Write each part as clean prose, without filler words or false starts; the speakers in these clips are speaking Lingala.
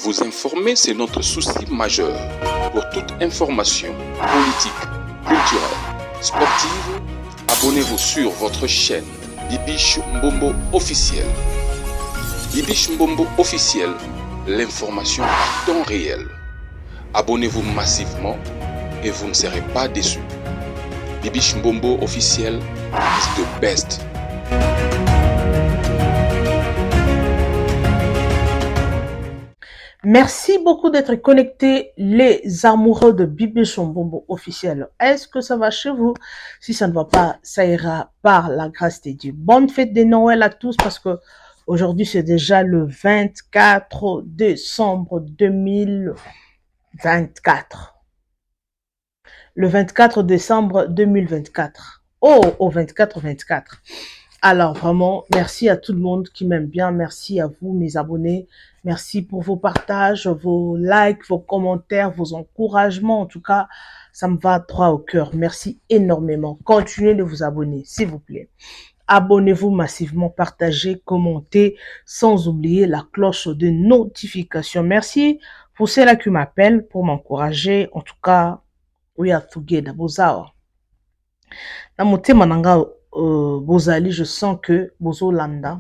Vous informer, c'est notre souci majeur. Pour toute information politique, culturelle, sportive, abonnez-vous sur votre chaîne Bibiche Mbombo officiel. Bibiche Mbombo officiel, l'information à temps réel. Abonnez-vous massivement et vous ne serez pas déçus. Bibiche Mbombo officiel is the best. Merci beaucoup d'être connectés, les amoureux de Bibiche Mbombo officiel. Est-ce que ça va chez vous? Si ça ne va pas, ça ira par la grâce de Dieu. Bonne fête de Noël à tous parce que aujourd'hui c'est déjà le 24 décembre 2024. Le 24 décembre 2024. Oh, au 24-24. Alors vraiment, merci à tout le monde qui m'aime bien. Merci à vous, mes abonnés. Merci pour vos partages, vos likes, vos commentaires, vos encouragements. En tout cas, ça me va droit au cœur. Merci énormément. Continuez de vous abonner, s'il vous plaît. Abonnez-vous massivement, partagez, commentez, sans oublier la cloche de notification. Merci pour ceux-là qui m'appellent, pour m'encourager. En tout cas, we are together. Bozawa. Dans mon thème, Bozali, je sens que Bozolanda,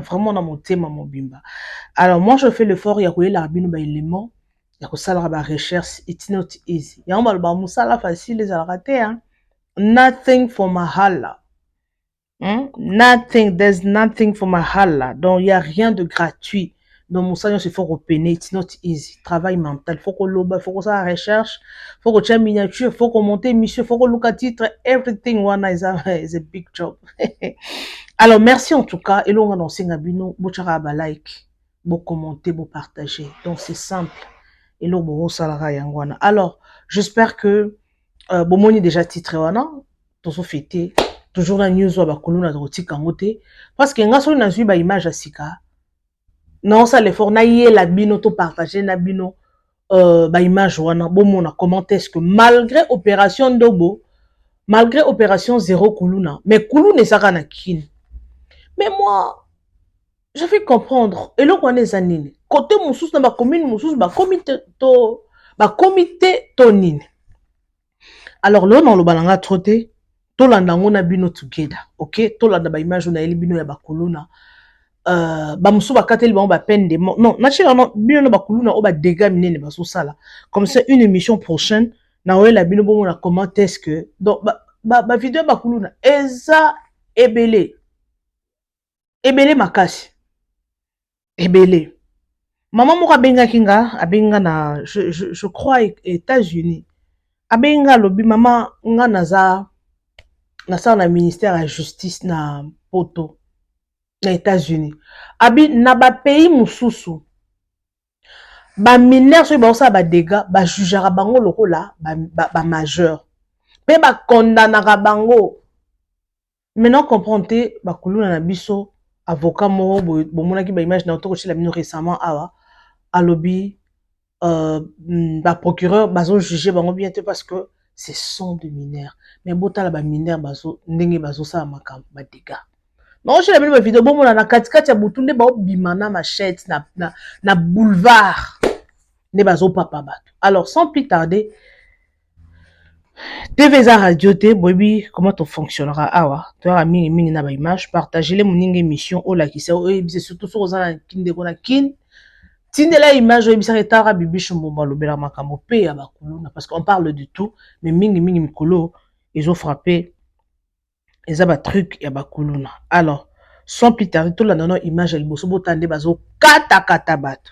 vraiment dans mon thème, mon bimba. Alors, moi, je fais l'effort, il y a quoi l'arbino ba élément, il y a quoi ça la recherche, it's not easy. Il y a un balba moussala facile, les raté, hein. Nothing for mahala. Nothing, there's nothing for mahala. Donc, il y a rien de gratuit. Donc, Moussa, il faut repeiner, it's not easy. Travail mental, faut qu'on lobe, faut qu'on ça recherche, faut qu'on tient miniature, faut qu'on monte mission, faut qu'on look à titre, everything one is a big job. Alors, merci en tout cas. Et l'on a annoncé Ngabino, bochara ba like, bo commenter, bo partager. Donc, c'est simple. Et l'on bo salara yangwana. Alors, j'espère que, bon, moni déjà titré wana, tout fêté, toujours la news wa ba koluna droti kangote, parce que nga so na zui ba image asika. Non, ça l'effort na yé la bino to partager na bino ba image wana bon mona comment est-ce que malgré opération Ndobo, malgré opération zéro kuluna, mais kuluna saka na kin. Mais moi je vais comprendre et le connais zanini. Côté moussous na ba commune moussous ba comité to nini. Alors là on le balanga troté to landango na bino together. OK, to landa ba image na eli bino ya ba kuluna. Bamusu bakateli bango ba peine de mort. Non, naturellement, bino no bakuluna o ba dégâts minene baso sala. Comme c'est une émission prochaine, na oye la bino bon na comment est-ce que donc ba vidéo bakuluna eza ebele. Ebele makasi. Ebele. Maman moko abenga na je crois États-Unis. Abenga lobi maman nga naza na ministère de la justice na poto. Na États-Unis. Abi na ba pays mususu. Ba mineur so ba osa ba dégâts, ba jugera bango lokola ba majeur. Pe ba condamnera bango. Maintenant comprendre ba kuluna na biso avocat mo bomona ki ba image na to ko la bino récemment awa alobi ba procureur bazo juger bango bien parce que ce sont des mineurs. Mais botala ba mineur bazo ndenge bazo sa makambo ba dégâts. Non, je l'ai vu vidéo bon na katikati ya butunde ba bimana machette na boulevard ne bazo papa bato. Alors sans plus tarder TVza radio te bobi comment to fonctionnera awa to ra mingi na ba image partager les moninga émission o la ki c'est surtout sur za kinde kona kin tindela image o bisa etara Bibiche Mbombo lobela makambo pe ya bakuluna parce qu'on parle de tout mais mingi mikolo ils ont frappé et ça va truc ya bakuluna. Alors sans plus tarder tout la nono image liboso botande bazo kata bato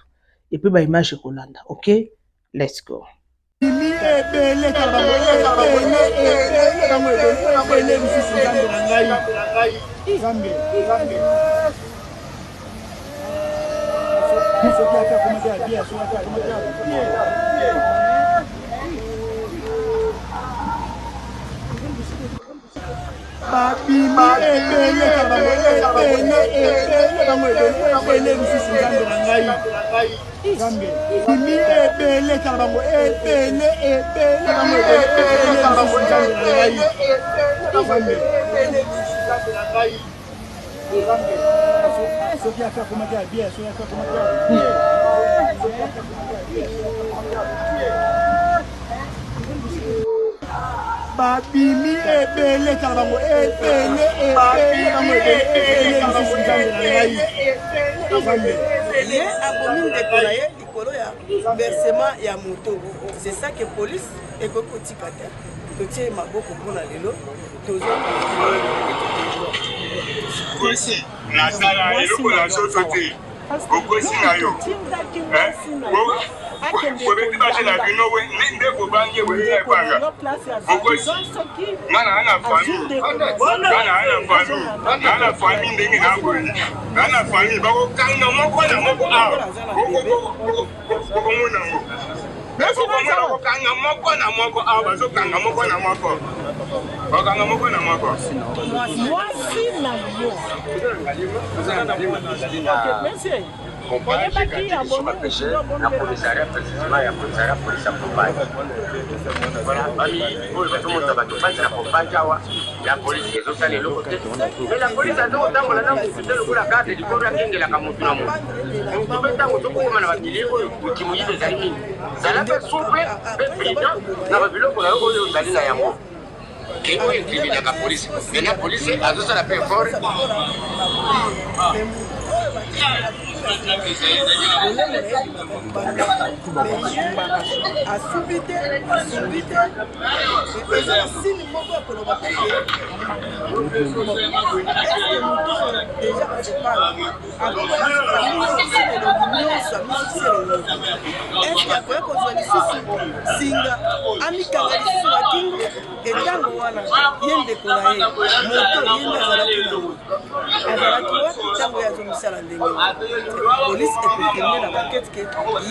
et puis ba image kolanda. OK, let's go. ebele karbango ebele ye abomi ndeko na ye likolo ya versement ya moto. C'est ça que police ekoki kotika te totie maboko mpona lelo tozokosi nasala eloko nazoso te okosi na yo bobeti bashe na bino nde bobangi weye ekwanga okosi ngana ana fami ndenge naboyi ana fami bakokanga moko na moko awa okomonango efokomona kokanga moko na moko awa bazokanga moko na moko bakanga moko na moko mwasi na yo Compagnie la commissariat précisément la police accompagne. Voilà, la police est aussi allée l'autre côté. Mais la police a dit autant qu'on a dans le carte du corps à King et la Kamotunamo. On peut être autant qu'on a bakilé qui mouille des amis. Ça l'a fait souple, le président n'a vu le pour la rue aux alliés à Yambo. Qui est écrit la police. Mais la police a tout ça la paix fort. asubite eza na sini moko ya koloba te deja eske akoya kozwa lisusu singa amikanga lisusu bakingo etango wana ye ndeko na ye moto yende azalaki wa ntango ye azomisala ndenge police ekokende na bakete ke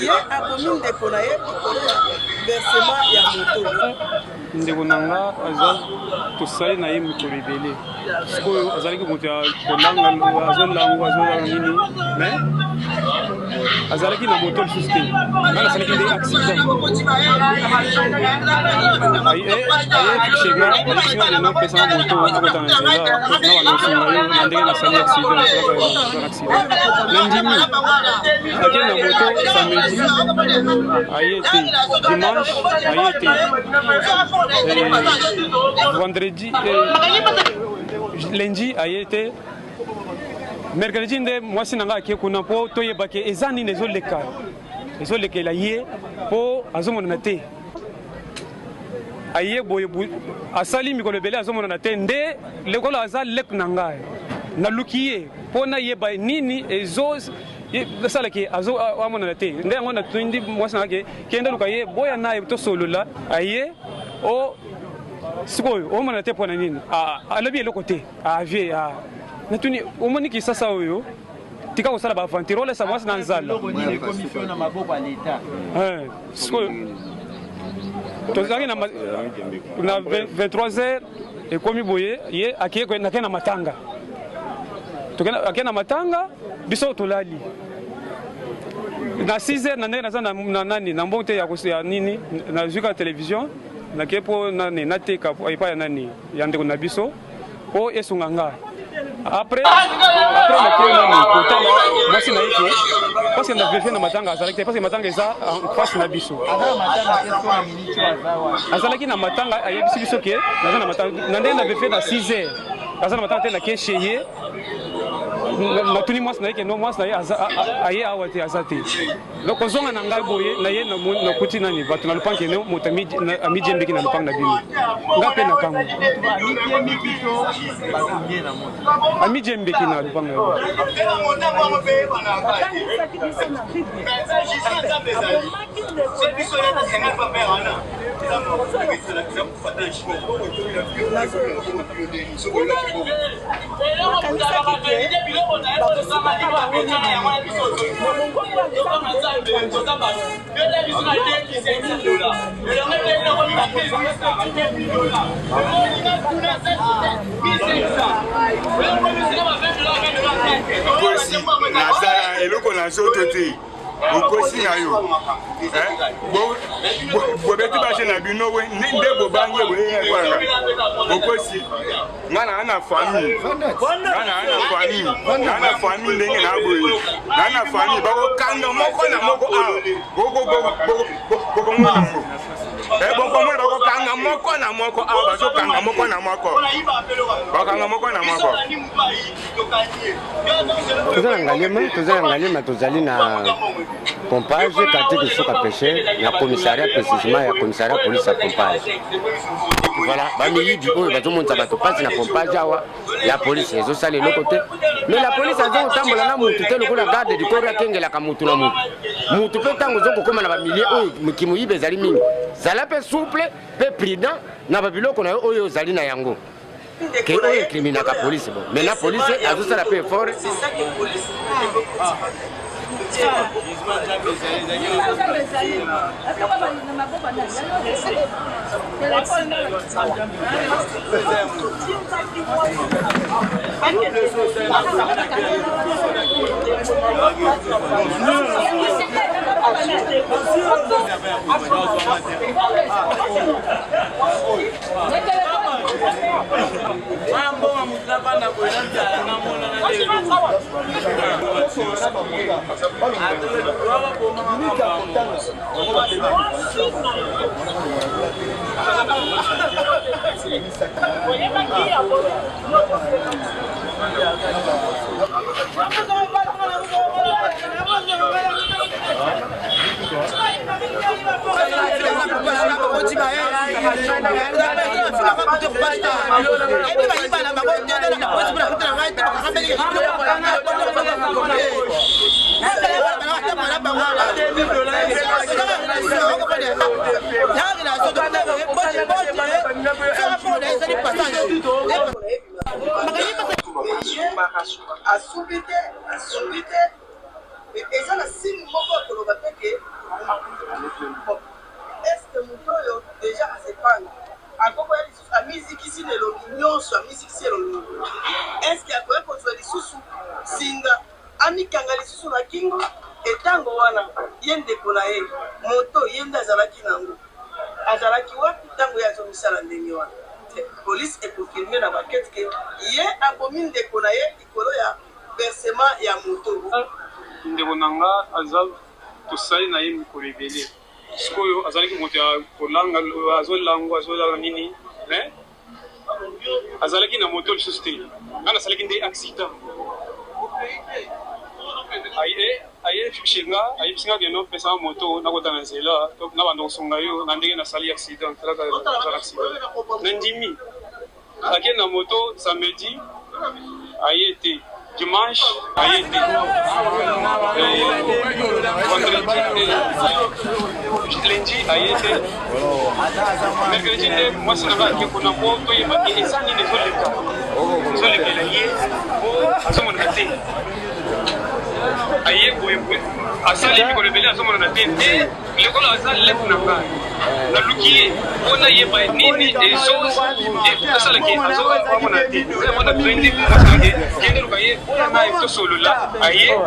ye abomi ndeko na ye likolo ya versement ya moto ndeko na nga aza tosali na ye mikolo ebele sikoyo azalaki moto ya kolanga azolangwa azolanga nini mais azalaki na moto lisusu te nga nasalaki nde accident ayefishega ayefishinga lelo opesanga moto akota na nzela na banosunga yo na ndenge nasali accident nasalaka accident nandimi ake na moto samedi aye te dimanche aye te vendredi lundi aye te mercredi nde mwasi na nga ake kuna mpo toyeba ke eza nini ezolekela ye mpo azomonana te aye boye asali mikolo ebele azomonana te nde lekolo aza lek na ngai naluki ye mpo nayeba nini ezosalaki amonana te nde yango natindi mwasi na nga kende luka ye boya naye tosolola aye sikoyo omonana te mpo na nini alobi eloko te avie natuni omoniki sasa oyo tika kosala baaventure olesa mwasi na nzala sikoyo tozalaki na 23h ekomi boye ye akeye na matanga akeye na matanga biso tolali na 6h na ndenge naza na nani na mbongo te ya nini nazwika télévision nakeye mpo nani nateka epai ya nani ya ndeko na biso mpo esunga nga après nakeye nani kotala mwasi na ye te parce que na vérifie na matanga azalaki te parce que matanga eza en face na biso azalaki na matanga ayebisi biso ke naza na matanga na ndenge na vérifie na 6h aza na matanga te nakeye chez ye natuni mwasi na ye ke no mwasi na ye aye awa te aza te donc ozonga na ngai boye na ye nakuti nani bato na lupango kene moto amijembeki na lupango na bino nga mpe na kango amijembeki na lupango yango nasala eloko na nzoto te okosi na yo bobeti bashe na bino nde bobangi boye kwanga okosi ngana ana famille ndenge na boye ngana famille bakokanga moko na moko awa bokomona ngo bokomona bakokanga moko na moko awa bazokanga moko na moko bakanga moko na moko tozali na pompage quartier Kisoka Pêcheur na commissariat précisément ya commissariat police ya pompage. Voilà, bamiyibi oyo bazomonisa bato pasi na pompage awa ya police ezosala eloko te, mais la police azokotambola na mutu te lokola garde du corps akengelaka mutu na mutu mutu mpe ntango ozokokoma na bamilie oyo kimuyibi ezali mingi zala mpe souple mpe prudent na babiloko na yo oyo ozali na yango ke oyo ekriminaka police bon mais na police azosala mpe effort. eza na signe moko ya koloba te ke este moto oyo deja asepanga akoko ya lisusu amizikisi na elongi nyonso amizikisi elongi eske akoya kozwa lisusu singa amikanga lisusu na kingo etango wana ye ndeko na ye moto ye nde azalaki nango azalaki wapi ntango ye azomisala ndenge wana polise ekonfirme na bakete ke ye abomi ndeko na ye likolo ya versement ya moto ndeko nanga aza tosali na ye mikolo ebele sikoyo azalaki moto ya kolanga azolangwa azolala nini azalaki na moto lisusu te nga nasalaki nde accident ayebishinga ayebishinga keno pesa moto nakota na nzela na bando kosunga yo na ndenge nasali accident talaka accident na ndimi ake na moto samedi aye te dimanche aye te vendredi lundi aye te mercredi nde mwasi nanga ake kuna po toyebaki eza nini ezolekela ye po azomonaka te aye boye asali mikolo ebele azomonana te nde lekolo aza lefu na ngai naluki ye mpona yeba nini ezosalaki azomona te mona twende mwasange kendeluka ye ngai tosolola aye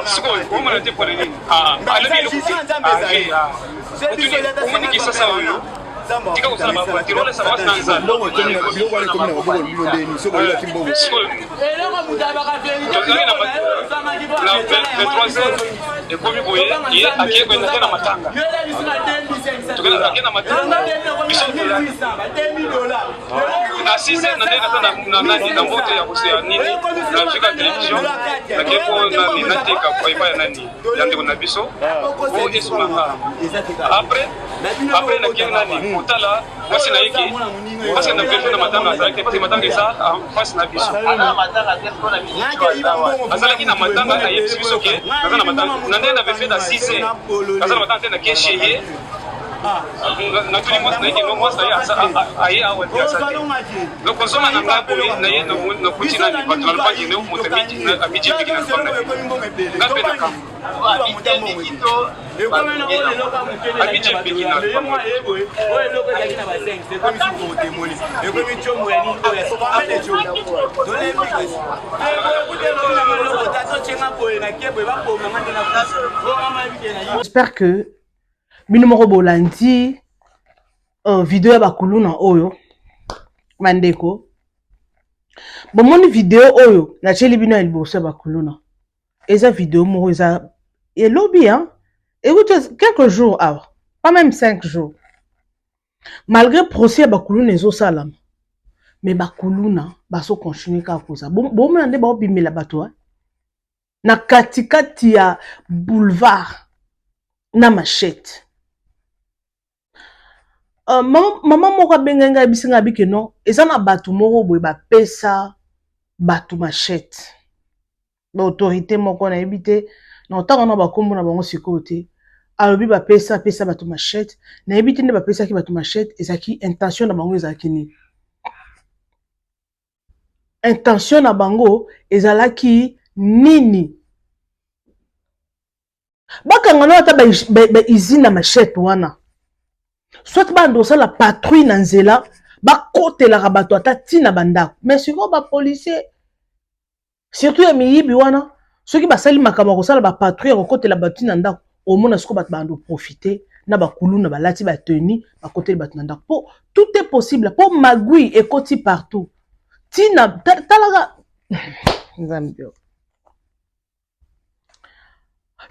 sikoyo omona te mpona nini alobi eloko omoniki sasa oyo tika kosala bavatiro olesa basi na nzala tozali na 23h ekomi boye ye akie koenda te na matanga ake na matanga biso na 6h na ndenge naza na mbote ya koseya nini na fika television nake po nateka paipa ya nani ya ndeko na biso po esonanga apres nakie nani kotala mwasi na yeke mwasi na verfe na matanga azalaki te matanga eza face na biso azalaki na matanga ayebisi biso ke aza na matanga na ndenge na verfe na 6h aza na matanga te nakie chez ye natuni mwasi na yeke no mwasi na ye aye awa te aza te donc kozonga na ngai boye na ye nakuti nani bato na lopaki ne moto amidi epeki na lopanga nga mpe na kambo abidje epeki na j'espère que bino moko bolandi video ya bakuluna oyo mandeko bomoni video oyo nacheli bino ya liboso ya bakuluna eza video moko eza elobi hein écoute quelques jours avant pas même 5 jours Malgré procès bakuluna ezo salam. Mais bakuluna baso continuer ka koza. Bon mende ba obimela bato na katikati ya boulevard na machette. Maman moko bengenga bisinga bike non, eza na bato moko boye ba pesa bato machette. Ba autorité moko na ebité na otanga na bakombo na bango sikote. Alobi ba pesa bato machette, na ebité nde ba pesa ki bato machette ezaki intention na bango ezaki ni. Intention na bango ezalaki nini? Bakanga na ata ba usine na machette wana. Soit ba ndosa la patrouille na nzela, ba kotela bato ata tina bandako. Mais siko ba policier surtout ya miyibi wana, soki basali makambo kosala ba patrouille ko kotela bato na ndako, au mona siko bato bando profiter na ba kuluna balati ba tenue, ba kotela bato na ndako. Tout est possible. Pour magui ekoti partout. Tina talaga Zambio.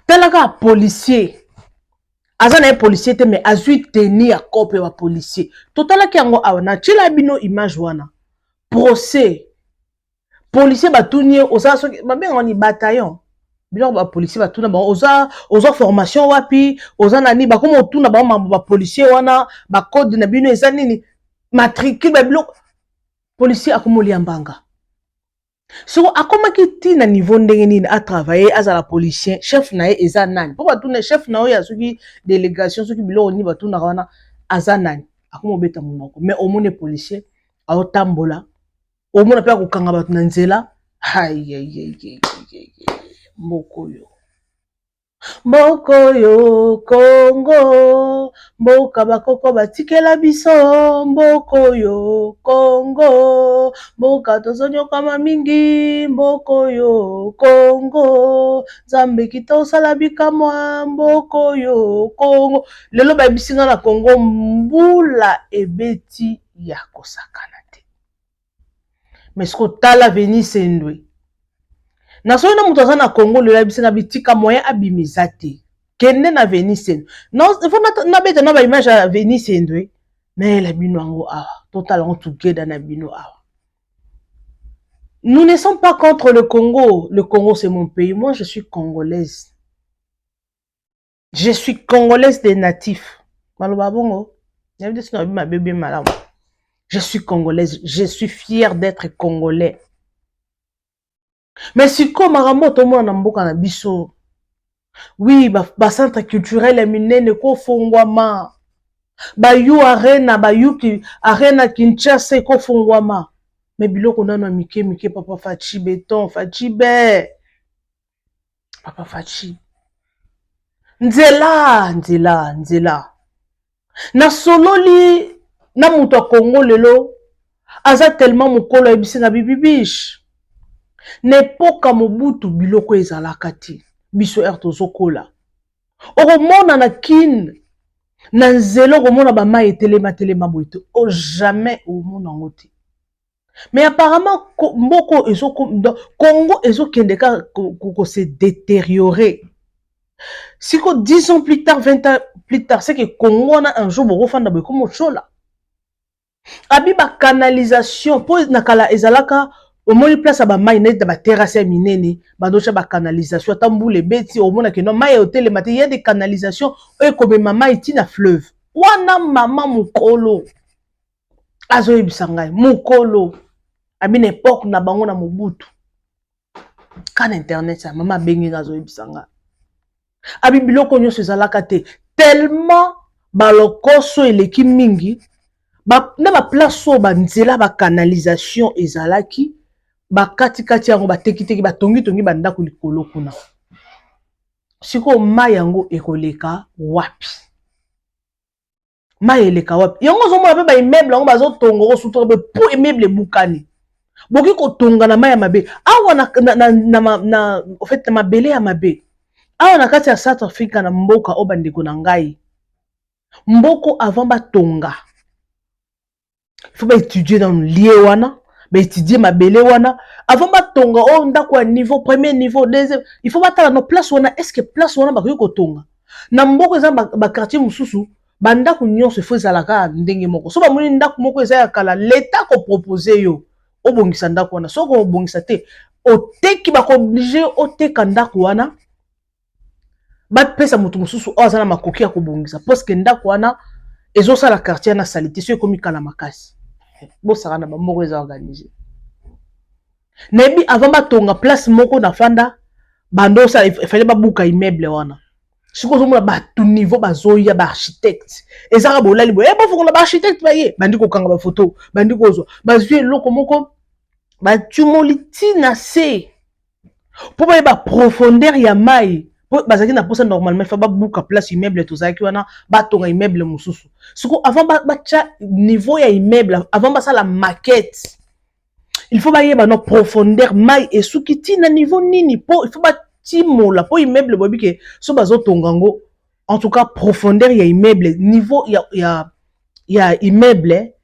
Talaga policier. Azana policier te mais azui tenir à copie wa policier. Totala ki yango awana chila bino image wana. Procès. Policier batunye oza soki babenga ni bataillon. Bino ba policier batuna ba oza formation wapi, oza nani ba komo tuna ba policier wana, ba code na bino eza nini? Matricule ba bilo policier akomoli ambanga. So akoma ki tina niveau ndenge nini a travailler as la policier, chef na ye eza nani? Po batuna chef na oya soki délégation soki bilo ni batuna wana aza nani? Akoma beta munoko. Mais au monde policier a tambola. Au monde pe akokanga batu na nzela. Aïe. Mokoyo. Mbokoyo Congo, mboka bakoko batikela biso. Mbokoyo Congo, mboka tozonyoka mingi. Mbokoyo Congo, Nzambe kitosala bikamwa. Mbokoyo Congo. Lelo ba bisinga na Congo mbula ebeti ya kosakana te. Mais sko tala veni sendwe. Na so na mutu aza na Congo le bisinga bitika moyen abimizate. Kende na Venise. Non, il faut na beta na ba image à Venise ndwe. Mais la bino ngo ah, totalement together na bino ah. Nous ne sommes pas contre le Congo. Le Congo c'est mon pays. Moi je suis congolaise. Je suis congolaise des natifs. Maloba bongo. Je suis congolaise. Je suis fière d'être congolais. Mais si comme Maramoto moi na mboka na biso. Oui, ba centre culturel et minene ko fongwama. Ba yu arena, ba yu ki arena Kinshasa ko fongwama. Mais biloko nano mike papa fachi béton, fachi be. Papa fachi. Nzela. Na sololi na muto Congo lelo aza tellement mukolo ebisinga bibibish. N'epoka Mobutu biloko ezalaka te. Biso tozokola. Okomona na kin na nzelo okomona ba mai telema boite. O jamais omona ngote. Mais apparemment mboko ezo Congo ezo kendeka ko se détériorer. Siko 10 ans plus tard, 20 ans plus tard, c'est que Congo na un jour boko fanda boye comme chola. Abi ba canalisation po nakala ezalaka au moins place à ba mai net ba terrasse minene ba docha ba canalisation tambule beti au moins que non mai hôtel le matin il y a des canalisations et comme maman iti na fleuve wana mama mukolo azo yebisanga mukolo abi na époque na bango na Mobutu kan internet ça mama bengi azo yebisanga abi biloko nyonso ezalaka te tellement balokoso eleki mingi na ba place so ba nzela ba canalisation ezalaki bakati yango bateki batongi bandako likolo kuna. Siko mai yango ekoleka wapi? Mai eleka wapi? Yango zomona pe ba immeuble yango bazo tongo suto be pour immeuble bukani. Boki ko tonga na mai ya mabe. Awa na en fait na mabele ya mabe. Awa na kati ya South Africa na mboka obandeko na ngai. Mboko avant ba tonga. Il faut pas étudier dans le lieu wana. Mais étudier ma belle wana avant ba tonga on ndako à niveau premier niveau deuxième il faut battre nos places wana est-ce que place wana ba ko tonga na mboko za ba quartier mususu bandako nyonso faut ezalaka ndenge moko so bamoni ndako moko eza ya kala l'état ko proposer yo obongisa ndako wana soko obongisa te oteki bakooblige oteka ndako wana bapesa moto mosusu oyo aza na makoki ya kobongisa parceke ndako wana ezosala quartier na salite so ekomi kala makasi bosaka na bamoko eza organisé nayebi avant batonga place moko na fanda bando osala efale babuka immeuble wana siko ozomona bato niveau bazoya baarchitecte ezaka bolali boye bafokola baarchitecte baye bandi kokanga bafoto bandi kozwa bazwi eloko moko batumoli ntina se mpo bayeba profondeur ya mai po bazalaki na posa normalement fa babuka place immeuble tozalaki wana batonga immeuble mosusu siko avant batya niveau ya immeuble avant basala maquette il faut bayeba no profondeur mai esuki ntina niveau nini po il faut timola po immeuble bobike so bazotonga ngo en tout cas profondeur ya immeuble niveau ya immeuble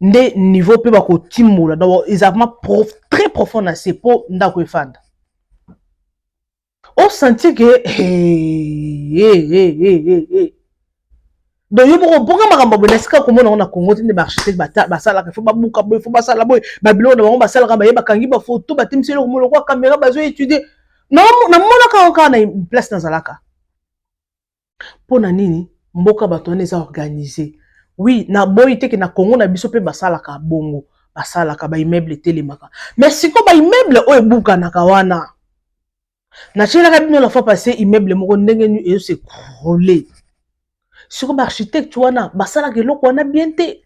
nde niveau pe bako timola donc exactement très profond na c'est po ndako efanda on sentit que donc yo moko bonga makambo bonesika komona na Congo tinde ba architecte basala que faut babuka boy faut basala boy babilo na bango basala ka baye bakangi ba photo batimisi lo komona kwa caméra bazo étudier non na mona ka na place nazalaka pona nini mboka bato eza organisé oui na boy te ke na Congo na biso pe basala ka bongo basala ka ba immeuble telemaka mais siko ba immeuble o ebuka na kawana na chela ka bino la fois passé immeuble moko ndenge nu e se crolé siko ba architecte wana basala ke loko wana bien te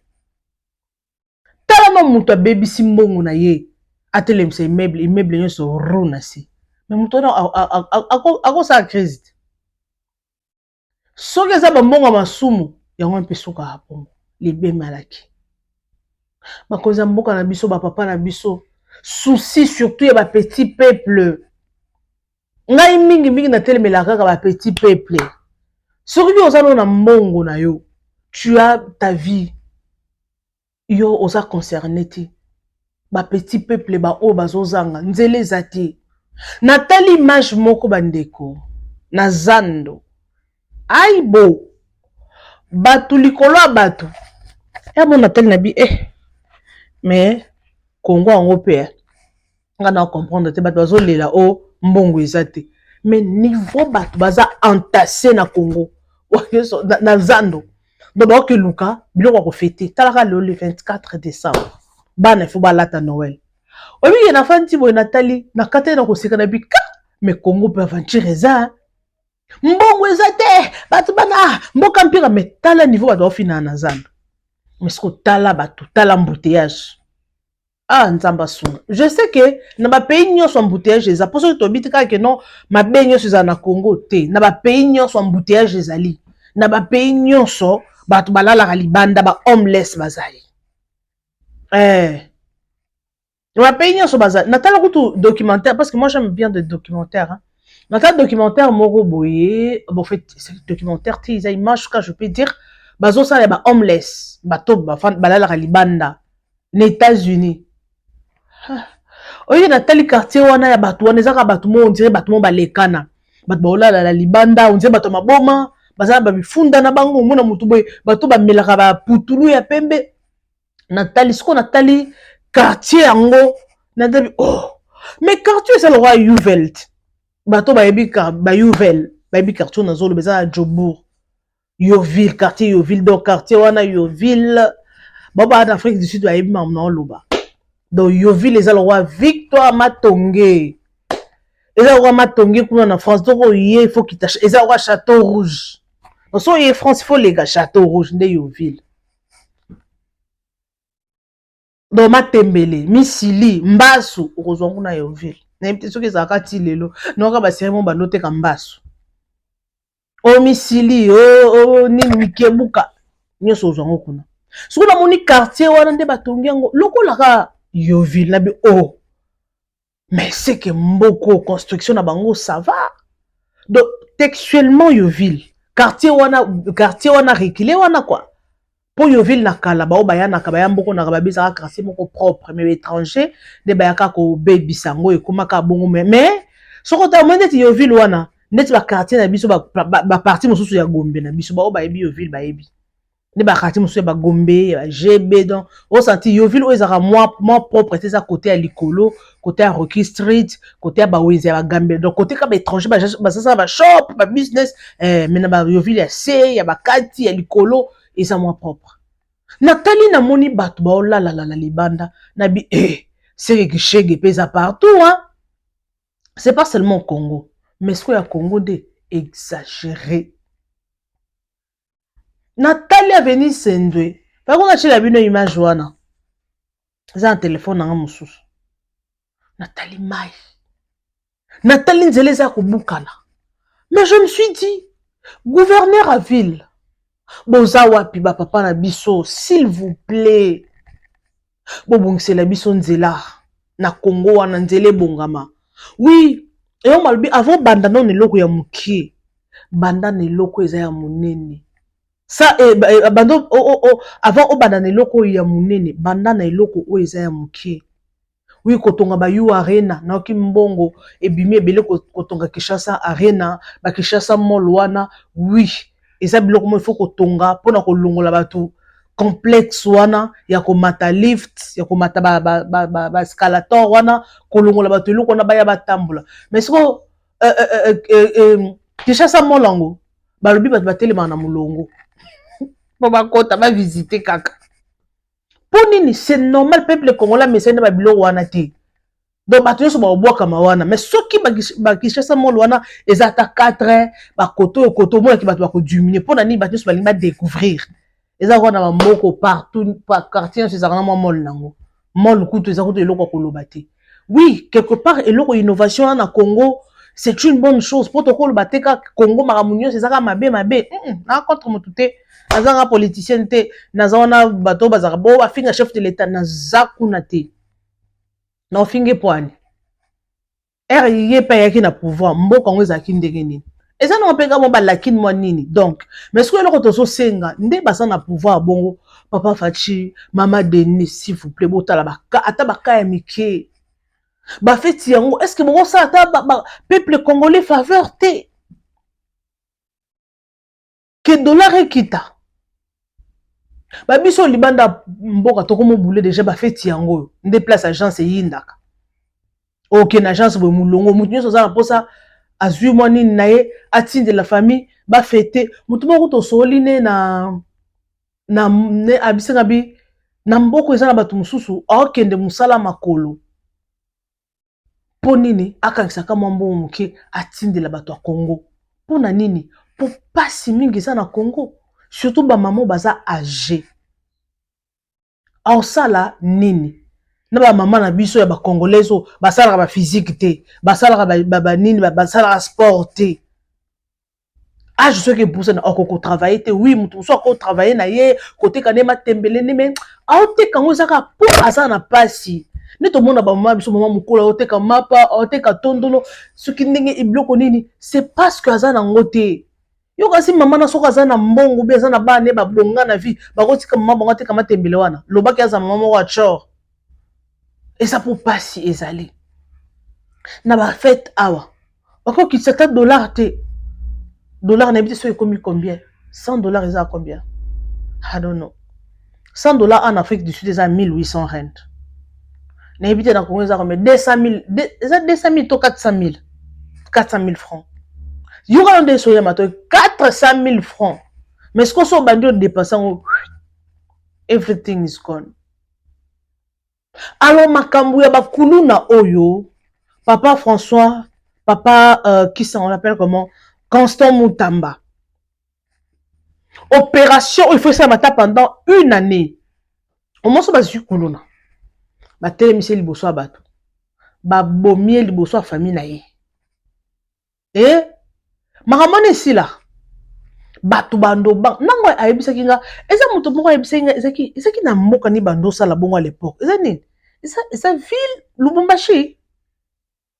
tala no muto abebisi mbongo na ye atelemisa immeuble nyonso rona si mais muto na ako sa crise soki eza bambongo masumu yango mpe soka hapongo libe malaki bakonza mboka na biso bapapa na biso souci surtout ya petit peuple ngai mingi na telemela kaka ba petit peuple soki oza na mbongo na yo tu as ta vie yo oza concerné te ba petit peuple ba o bazozanga nzele zati natali image moko bandeko na zando aibo batu likolo ya batu bon natali na bi mais Congo ango pe nga na comprendre te batu bazolela o mbongo ezate mais niveau batu baza entassé na Congo na zando donc ba ke luka biloko ko fêter talaka le 24 décembre bana faut balata Noël obi na fanti boy natali na kate na ko seka na bika mais Congo pe aventure eza mbongo ezate batu bana mboka mpira mais tala niveau batu ofina na zando mais ce ko tala batu tala embouteillage nzamba sunga je sais que na ba pays nyonso embouteillage eza pour ça que to bitika que non ma be nyonso eza na Congo te na ba pays nyonso embouteillage ezali na ba pays nyonso batu balala libanda ba homeless bazali ma pays nyonso bazali natala kutu documentaire parce que moi j'aime bien des documentaires hein. Natala documentaire moko boye bon fait c'est documentaire ti za image quand je peux dire bazo sala ba homeless bato balala libanda les États-Unis oye natali quartier wana ya batu wana ezaka batu mo on dirait batu mo balekana batu baolala la libanda on dirait batu maboma bazala ba bifunda na bango mona mutu boye batu bamelaka ba putulu ya pembe natali siko natali quartier yango natali mais quartier c'est le roi Youvelt bato bayebi ka ba Youvelt bayebi quartier na zolo bezala Jobour Yoville quartier Yoville donc quartier wana Yoville baba en Afrique du Sud bayebi mamna loba donc Yoville les le roi Victoire Matongé les le roi Matongé kuna na France donc il faut qu'il tâche les le roi Château Rouge donc so y France il faut les gars Château Rouge de Yoville donc Matembele Misili Mbasu okozonga na Yoville na yebite soki ezalaka ti lelo noka basiremo banote ka Mbasu o Misili o ni Mikebuka nyonso ozonga kuna soki namoni quartier wana nde batongi yango lokolaka Yoville na bi mais c'est que mboko construction na bango ça va donc textuellement Yoville quartier wana reculé wana quoi pour Yoville na kala ba bayana ka baya mboko na ka babisa quartier moko propre mais étranger de bayaka ko baby sango e komaka bongo mais soko ta mwende ti Yoville wana net ba quartier na biso ba partie mosusu ya Gombe na biso ba bayebi Yoville bayebi ne ba quartier monsieur ba Gombe ba GB donc au senti Yoville où ils aura moins propre c'est ça côté à Likolo côté à Rocky Street côté à Baouizi à Gambé donc côté comme étranger ba ça ba shop ba business maintenant ba Yoville ya C ya ba Kati ya Likolo et ça moins propre Nathalie na moni bato ba la libanda na bi c'est que chege pesa partout hein c'est pas seulement au Congo mais ce qu'il y a Congo de exagéré Nathalie a venu sendwe. Par contre, j'ai vu une image wana. J'ai un téléphone dans mon sous. Nathalie Mai. Nathalie Nzeleza Kubukala. Mais je me suis dit, gouverneur à ville. Bozawa piba papa na biso, s'il vous plaît. Bon, c'est la biso Nzela. Na Congo wana Nzele bongama. Oui. Et on m'a dit, avant bandano ne loko ya mukie. Banda ne loko eza ya munene. Ça bando avant au bandana loko ya munene bandana loko o eza ya mukie oui kotonga ba yu arena na kimbongo ebimi ebele kotonga Kinshasa arena ba Kinshasa mall wana oui eza biloko mo faut kotonga pona kolongola batu complexe wana ya komata lift ya komata ba escalator wana kolongola batu loko na baya batambula mais siko Kinshasa mall ngo balobi batu batelema na mulongo pour ma côte, ma visiter kaka. Pour nini, c'est normal, peuple congolais, mais c'est pas bilo wana te. Donc, batu so ba bois kama wana. Mais ceux qui ba Kinshasa mol wana, ils attaquent 4 ba koto mo ki batu ba ko diminuer. Pour nani batu so ba découvrir. Ils a wana ba moko partout, par quartier, c'est ça na mol nango. Mol kutu, ils a kutu eloko ko lobate. Oui, quelque part, eloko innovation na Congo, c'est une bonne chose. Protocole bateka Congo maramunyo, c'est ça ka mabe. Na contre mo touté. Nazanga politicien te nazana bato bazaka bo ba finga chef de l'état nazakuna te na finge poani RIE pa yaki na pouvoir mboka ngo ezaki ndenge nini eza na mpeka mo balakini mwa nini donc mais ce que eloko tozo senga nde basa na pouvoir bongo papa Fachi mama Denis s'il vous plaît botala baka ata baka ya mike ba feti yango est-ce que bongo ça ata peuple congolais faveur te que dollar ekita ba biso libanda mboka toko mo boule déjà ba feti yango nde place agence yindaka OK na agence bo mulongo mutu nyoso za na posa azui mwa nini na ye atinde la famille ba fete mutu moko to soli ne na ne abisenga bi na mboko eza na batu mususu akende musala makolo po nini akanisaka mwa mbongo muke atinde la batu ya Congo po na nini po pasi mingi eza na Congo surtout ba maman baza âgé. Aosala nini? Na ba maman na biso ya ba congolais ba sala ba physique te, ba sala ba nini ba sala sport te. Ah je sais que pour ça na oko travailler te oui mutu so ko travailler na ye côté kanema tembele ne mais aote kango zaka po asa na pasi. Ne to mona ba maman biso maman mukula aote ka mapa aote ka tondolo ce qui ndenge ibloko nini c'est parce que asa na ngote. Yo kasi mama na soka za na mbongo be za na bane ba bonga na vie ba ko tika mama bonga tika matembele wana lobaki aza mama wa chor et ça pour passer ezali na ba fête awa bako ki $7 te dollar na biti so ekomi combien $100 eza combien I don't know $100 en Afrique du Sud eza 1800 rand na biti na Congo eza combien 200 000 eza 200 000 to 400 000 francs. Il y aura des soya mato 400 000 francs. Mais ce qu'on soit bandio dépensant, everything is gone. Alors makambu ya bakulu na oyo, papa François, papa qui ça on l'appelle comment, Constant Moutamba. Opération, il faut ça mata pendant 1 année. Au moins ça va sur kuluna. Ba tele monsieur liboso abato. Ba bomie liboso famille na ye. Et makamane sila batu bando bang nango ayebisa kinga eza muto moko ayebisa kinga ezaki na mboka ni bando sala bongo à l'époque eza nini eza ville Lubumbashi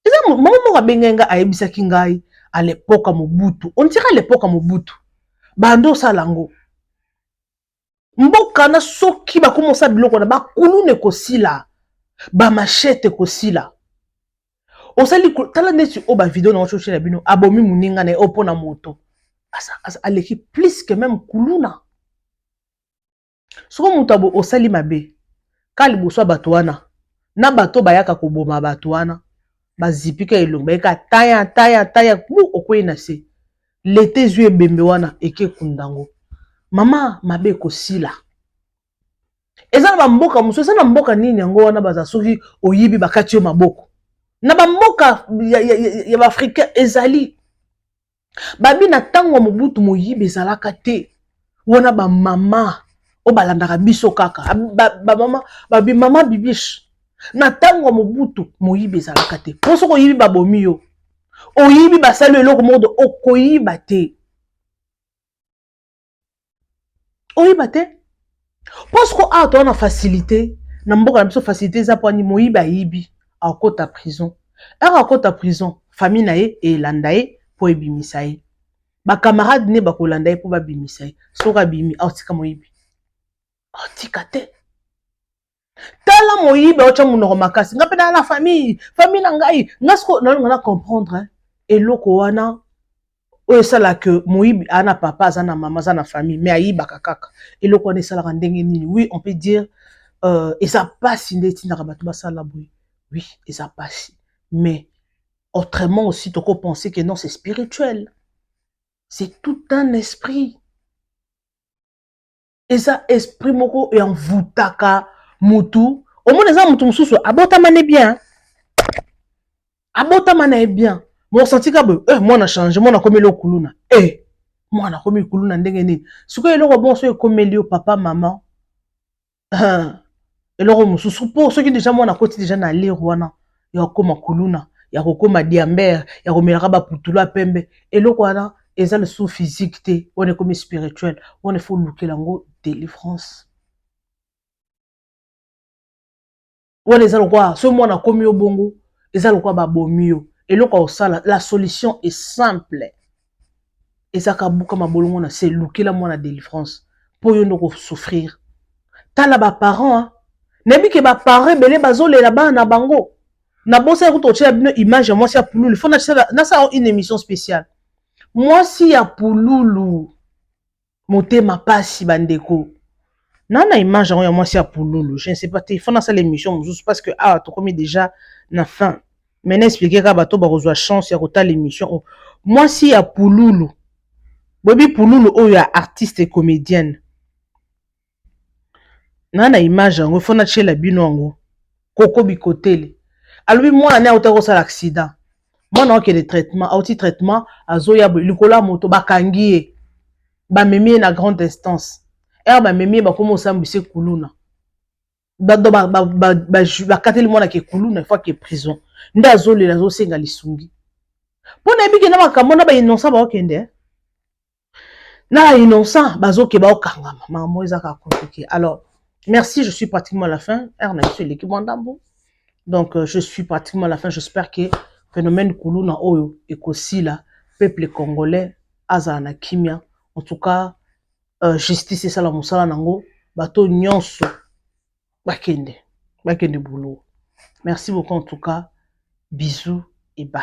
eza moko bengenga ayebisa kinga à l'époque Mobutu on dirait à l'époque Mobutu bando sala ngo mboka na soki ba komosa biloko na ba kulune ko sila ba machete ko sila osali tala neti o ba vidéo na ochoche na bino abomi muninga na opona moto asa aleki plus que même kuluna Soko mutabo osali mabe. Kali boswa batuana. Na bato bayaka koboma batuana. Bazipika elongo. Bayaka taya. Mu okwe na se. L'été zue bembe wana eke kundango. Mama mabe kosila. Eza na mboka muso. Eza na mboka nini yango wana baza soki oyibi bakati yo maboko. Na ba mboka ya Afrika ezali. Babi na tango mobutu moyibi ezalaka te. Wana ba mama o balandaka biso kaka. Babi mama bibish. Na tango mobutu moyibi ezalaka te. Poso ko yibi babomi yo. Oyibi basalo eloko modo okoyiba te. Oyiba te. Poso ko ato na facilité. Na mboka na biso facilité za po ni moyibi ayibi. Akota prison. Akota prison. Famille na ye e landa ye po ebimisa ye. Ba camarade ne bakolanda ye po babimisa ye. Soka bimi autika moyibi. Autika te. Tala moyibi ocha munoko makasi. Nga pe na la famille na ngai. Ngasko na comprendre eloko wana oyo sala que moyibi ana papa za na mama za na famille mais ayiba kakaka. Eloko wana sala ndenge nini. Oui, on peut dire et ça passe ndeti na bato basala boy. Oui, et ça passe. Mais autrement aussi, tu peux penser que non, c'est spirituel. C'est tout un esprit. Et ça, esprit moko et en voutaka mutu. Au moins, les gens mutu mususu, abota mané bien. Abota mané bien. Mon senti que moi na changé, moi na comme le kuluna. Moi na comme kuluna ndenge nini. Ce que le bon so comme le papa maman. Et le mususu pour ceux qui déjà moi na côté déjà na lire wana. Ya koma kuluna, ya koma diamber, ya komelaka ba putula pembe. Et le wana eza le sous physique te, on est comme spirituel, on est faut looker lango délivrance. On est le quoi, ce moi na komi au bongo, eza le quoi ba bomio. Et le quoi ça la solution est simple. Et ça kabuka ma bolongo na c'est looker la moi na délivrance pour yo ndoko souffrir. Tala ba parents hein. Nebi ke ba parents belé bazole la ba na bango. Na bossa écoute tu as une image moi si à Pouloulou, il faut na ça une émission spéciale. Moi si à Pouloulou monter ma passe bandeko. Nana image moi si à Pouloulou, je ne sais pas il faut na ça l'émission juste parce que tu comme déjà na fin. Maintenant expliquer ka bato ba reçoit chance ya kota l'émission. Moi si à Pouloulou. Bobi Pouloulou oh ya artiste et comédienne. Nana image il faut na chela bino ngo. Koko bikotele. Alors moi on a autant l'accident. Moi non que des traitements, outil traitement azoya likola moto bakangi ba memi na grande instance. Et ba memi ba comme osambise kuluna. Ba kateli mona ke kuluna fois que prison. Nda azole la zo senga lisungi. Pona biki na makambo na ba innocent ba okende. Na innocent bazo ke ba okangama. Maman ezaka compliqué. Alors, merci, je suis pratiquement à la fin. Erna sur l'équipe Mandambo. Donc, je suis pratiquement à la fin. J'espère que le phénomène Kuluna Oyo et Kosila, peuple congolais, Azana Kimia, en tout cas, justice et salam musala nango, bato nyonso, bakende boulot. Merci beaucoup en tout cas. Bisous et bye.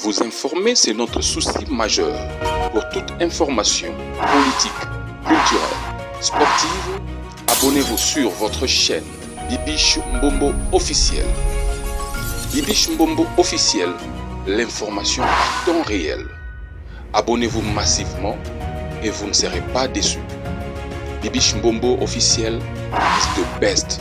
Vous informer, c'est notre souci majeur. Pour toute information politique, culturelle, sportive, abonnez-vous sur votre chaîne Bibiche Mbombo officiel. Bibiche Mbombo officiel, l'information en temps réel. Abonnez-vous massivement et vous ne serez pas déçus. Bibiche Mbombo officiel is the best.